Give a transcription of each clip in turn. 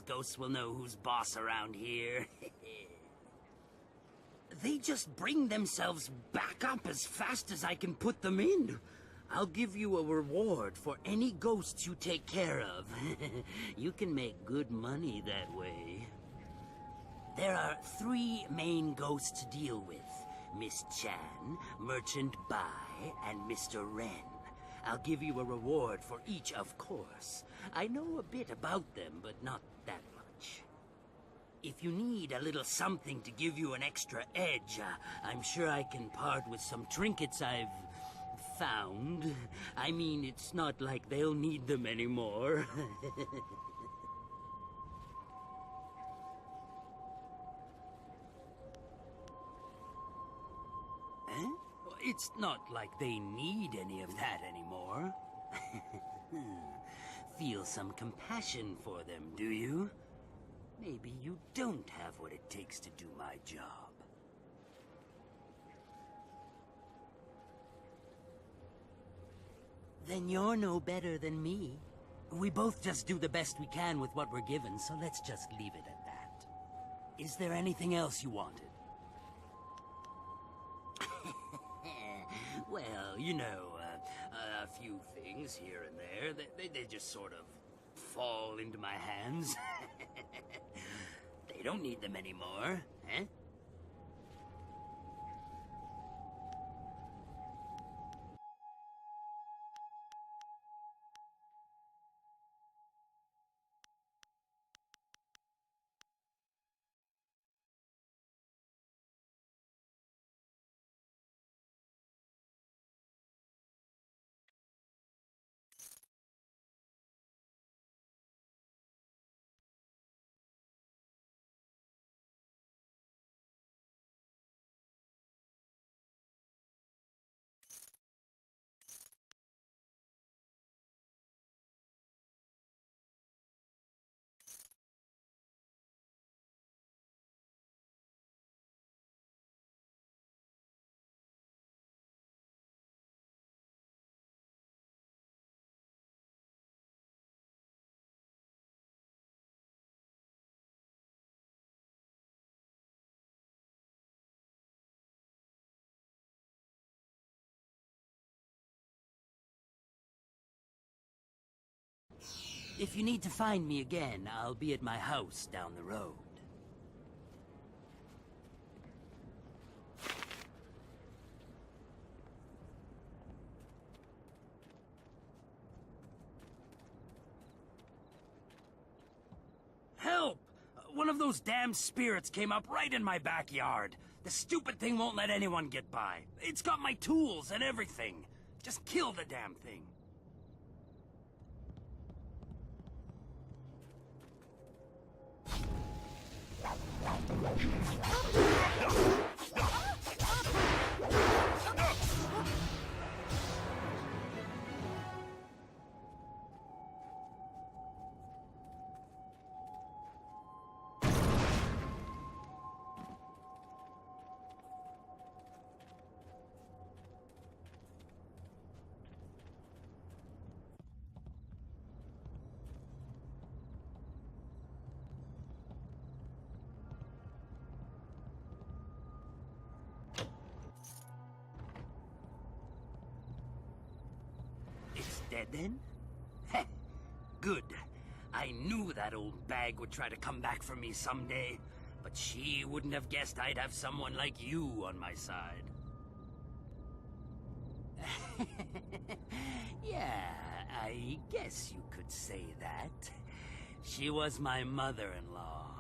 ghosts will know who's boss around here. They just bring themselves back up as fast as I can put them in. I'll give you a reward for any ghosts you take care of. You can make good money that way. There are 3 main ghosts to deal with. Miss Chan, Merchant Bai, and Mr. Ren. I'll give you a reward for each, of course. I know a bit about them, but not that much. If you need a little something to give you an extra edge, I'm sure I can part with some trinkets I've found. I mean, it's not like they'll need them anymore. Huh? It's not like they need any of that anymore. Feel some compassion for them, do you? Maybe you don't have what it takes to do my job. Then you're no better than me. We both just do the best we can with what we're given, so let's just leave it at that. Is there anything else you wanted? Well, you know, a few things here and there. They just sort of fall into my hands. They don't need them anymore, eh? If you need to find me again, I'll be at my house down the road. Help! One of those damn spirits came up right in my backyard. The stupid thing won't let anyone get by. It's got my tools and everything. Just kill the damn thing. It's dead then? Heh, good. I knew that old bag would try to come back for me someday, but she wouldn't have guessed I'd have someone like you on my side. Yeah, I guess you could say that. She was my mother-in-law.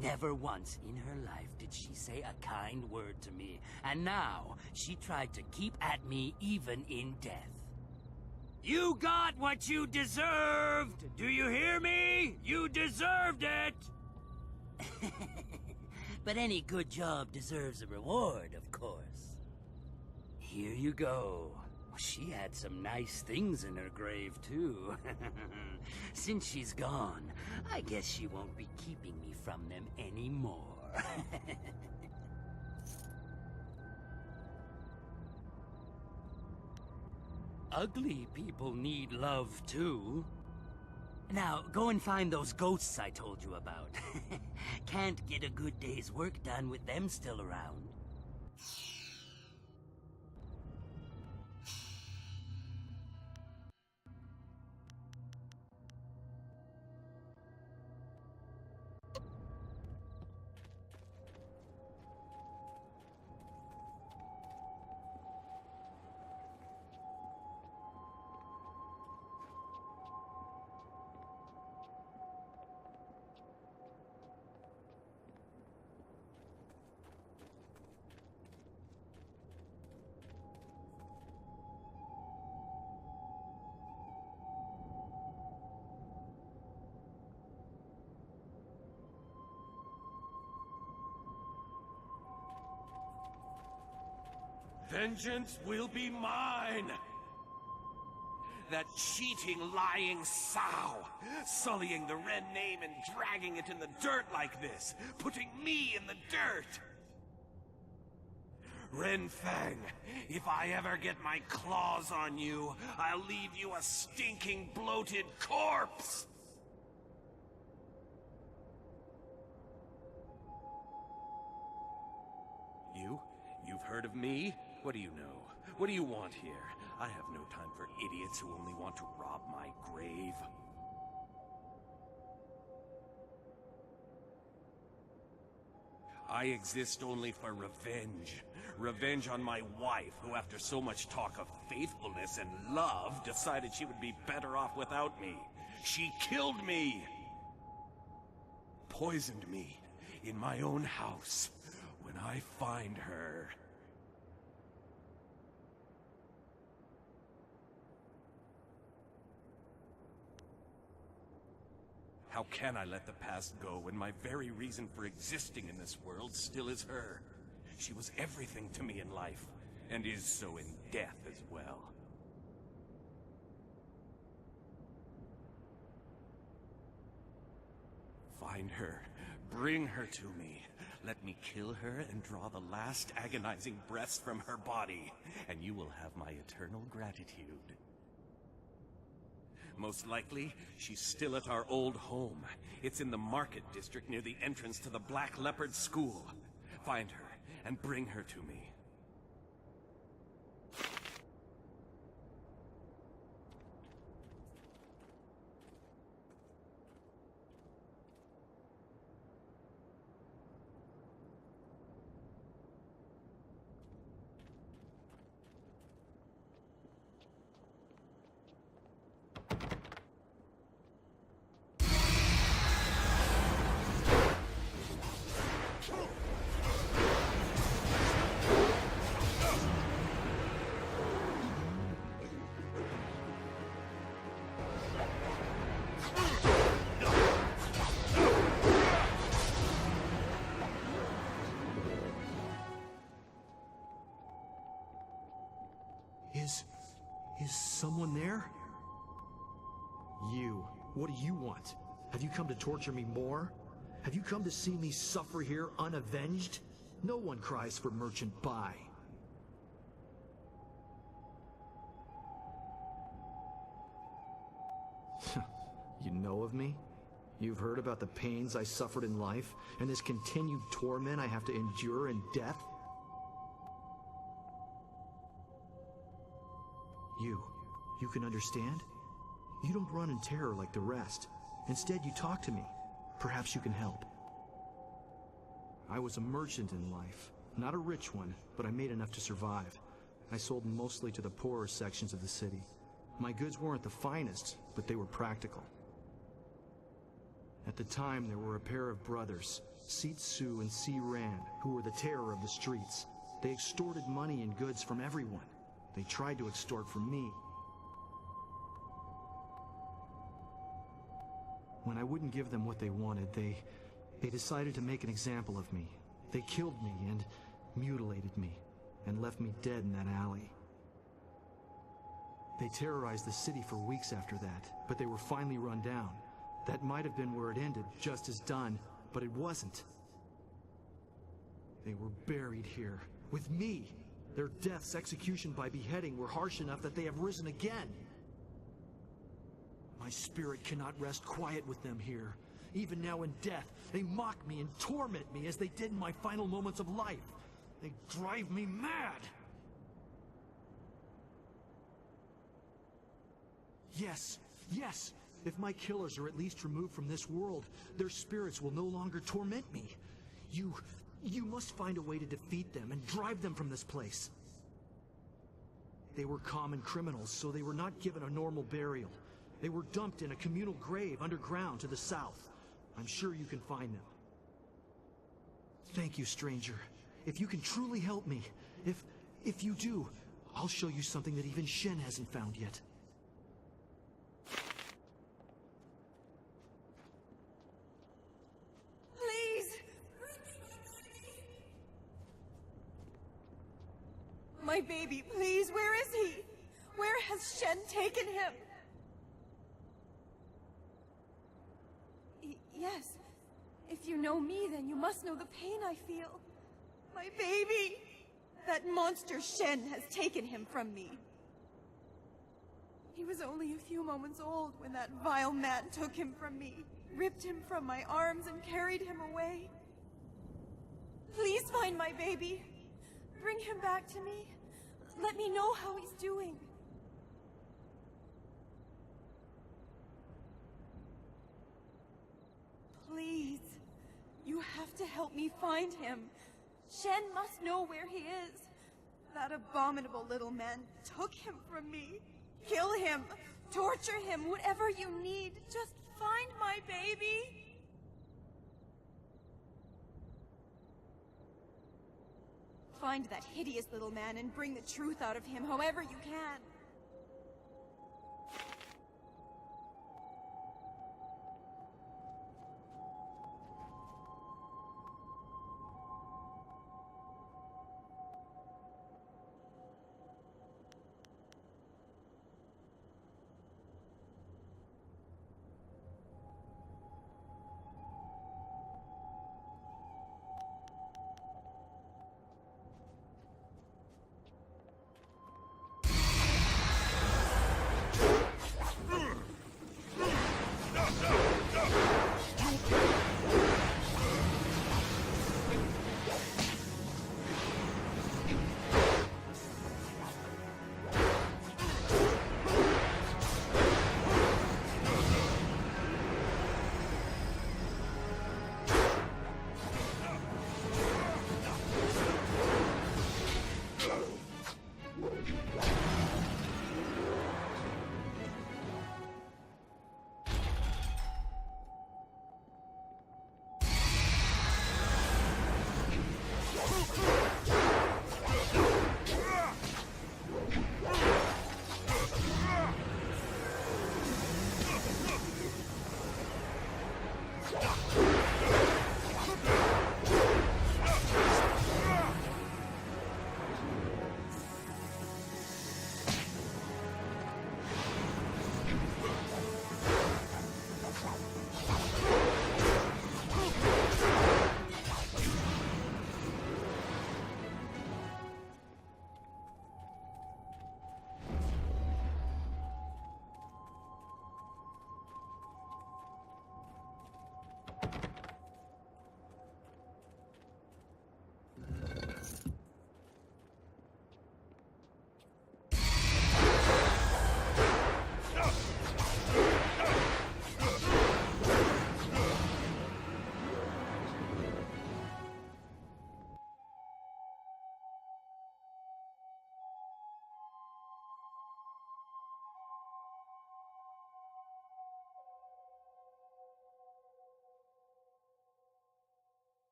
Never once in her life did she say a kind word to me, and now she tried to keep at me even in death. You got what you deserved! Do you hear me? You deserved it! But any good job deserves a reward, of course. Here you go. She had some nice things in her grave, too. Since she's gone, I guess she won't be keeping me from them anymore. Ugly people need love, too. Now, go and find those ghosts I told you about. Can't get a good day's work done with them still around. Vengeance will be mine! That cheating, lying sow, sullying the Ren name and dragging it in the dirt like this, putting me in the dirt! Ren Fang, if I ever get my claws on you, I'll leave you a stinking, bloated corpse! You've heard of me? What do you know? What do you want here? I have no time for idiots who only want to rob my grave. I exist only for revenge. Revenge on my wife, who after so much talk of faithfulness and love, decided she would be better off without me. She killed me! Poisoned me in my own house. When I find her... How can I let the past go when my very reason for existing in this world still is her? She was everything to me in life, and is so in death as well. Find her. Bring her to me. Let me kill her and draw the last agonizing breaths from her body, and you will have my eternal gratitude. Most likely, she's still at our old home. It's in the market district near the entrance to the Black Leopard School. Find her and bring her to me. Is someone there? You, what do you want? Have you come to torture me more? Have you come to see me suffer here unavenged? No one cries for Merchant Bai. You know of me? You've heard about the pains I suffered in life, and this continued torment I have to endure in death? You can understand? You don't run in terror like the rest. Instead, you talk to me. Perhaps you can help. I was a merchant in life. Not a rich one, but I made enough to survive. I sold mostly to the poorer sections of the city. My goods weren't the finest, but they were practical. At the time, there were a pair of brothers, Seat Su and Si Ran, who were the terror of the streets. They extorted money and goods from everyone. They tried to extort from me. When I wouldn't give them what they wanted, they decided to make an example of me. They killed me and mutilated me, and left me dead in that alley. They terrorized the city for weeks after that, but they were finally run down. That might have been where it ended, just as done, but it wasn't. They were buried here, with me. Their deaths, execution by beheading, were harsh enough that they have risen again. My spirit cannot rest quiet with them here. Even now in death, they mock me and torment me as they did in my final moments of life. They drive me mad! Yes, yes! If my killers are at least removed from this world, their spirits will no longer torment me. You must find a way to defeat them and drive them from this place. They were common criminals, so they were not given a normal burial. They were dumped in a communal grave underground to the south. I'm sure you can find them. Thank you, stranger. If you can truly help me, if you do, I'll show you something that even Shen hasn't found yet. Please! My baby, please, where is he? Where has Shen taken him? Yes. If you know me, then you must know the pain I feel. My baby! That monster Shen has taken him from me. He was only a few moments old when that vile man took him from me, ripped him from my arms and carried him away. Please find my baby. Bring him back to me. Let me know how he's doing. Please. You have to help me find him. Shen must know where he is. That abominable little man took him from me. Kill him. Torture him. Whatever you need. Just find my baby. Find that hideous little man and bring the truth out of him however you can.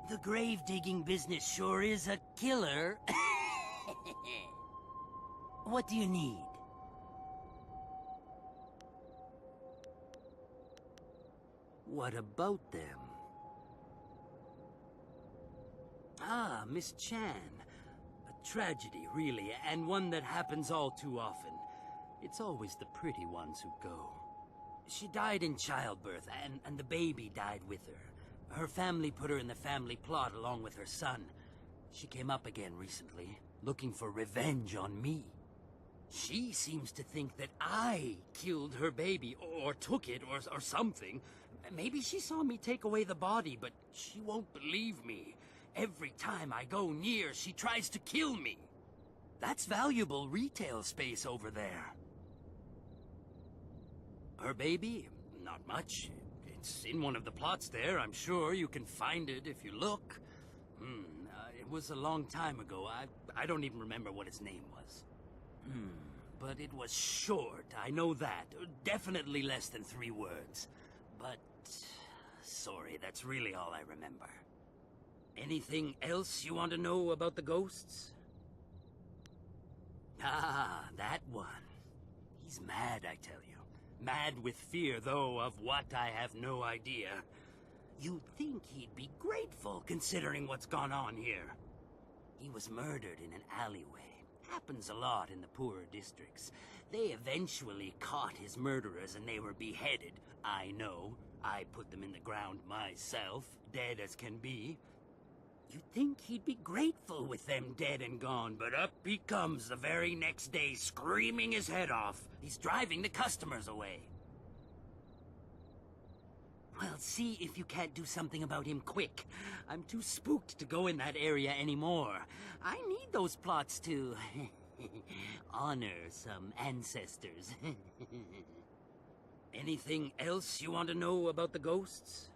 The grave-digging business sure is a killer. What do you need? What about them? Ah, Miss Chan. A tragedy, really, and one that happens all too often. It's always the pretty ones who go. She died in childbirth, and the baby died with her. Her family put her in the family plot along with her son. She came up again recently, looking for revenge on me. She seems to think that I killed her baby, or took it, or something. Maybe she saw me take away the body, but she won't believe me. Every time I go near, she tries to kill me. That's valuable retail space over there. Her baby? Not much. It's in one of the plots there. I'm sure you can find it if you look. It was a long time ago. I don't even remember what its name was. But it was short, I know that. Definitely less than 3 words. But... sorry, that's really all I remember. Anything else you want to know about the ghosts? Ah, that one. He's mad, I tell you. Mad with fear, though, of what I have no idea. You'd think he'd be grateful, considering what's gone on here. He was murdered in an alleyway. Happens a lot in the poorer districts. They eventually caught his murderers and they were beheaded. I know. I put them in the ground myself, dead as can be. You'd think he'd be grateful with them dead and gone, but up he comes the very next day, screaming his head off. He's driving the customers away. Well, see if you can't do something about him quick. I'm too spooked to go in that area anymore. I need those plots to honor some ancestors. Anything else you want to know about the ghosts?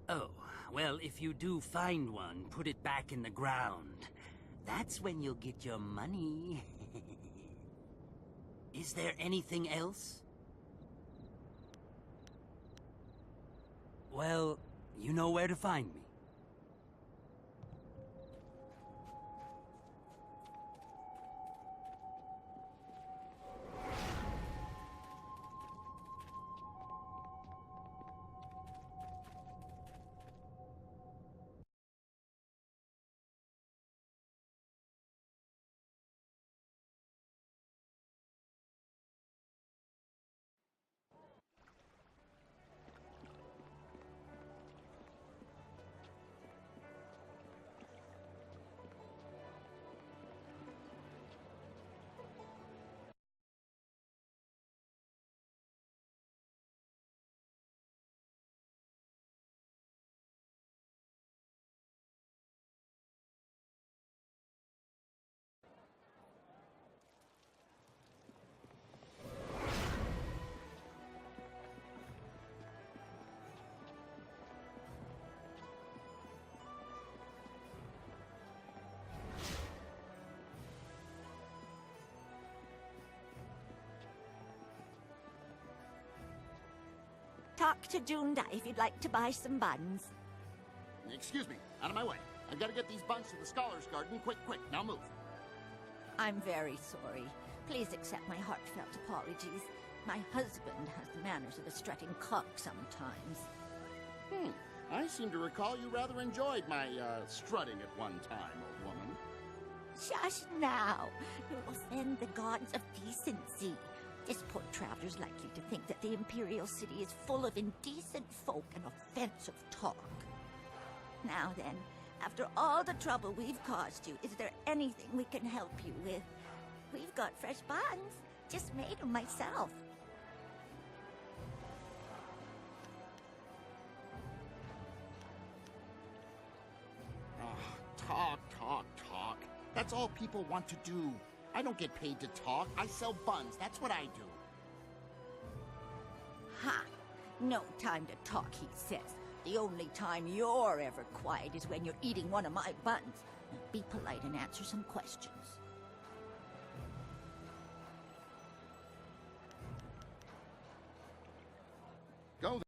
Oh, well, if you do find one, put it back in the ground. That's when you'll get your money. Is there anything else? Well, you know where to find me. Talk to Junda if you'd like to buy some buns. Excuse me, out of my way. I gotta get these buns to the Scholars Garden. Quick, now move. I'm very sorry. Please accept my heartfelt apologies. My husband has the manners of a strutting cock sometimes. I seem to recall you rather enjoyed my, strutting at one time, old woman. Just now, you'll offend the gods of decency. This poor traveler's likely to think that the Imperial City is full of indecent folk and offensive talk. Now then, after all the trouble we've caused you, is there anything we can help you with? We've got fresh buns. Just made them myself. Talk. That's all people want to do. I don't get paid to talk. I sell buns. That's what I do. Ha! No time to talk, he says. The only time you're ever quiet is when you're eating one of my buns. Now be polite and answer some questions.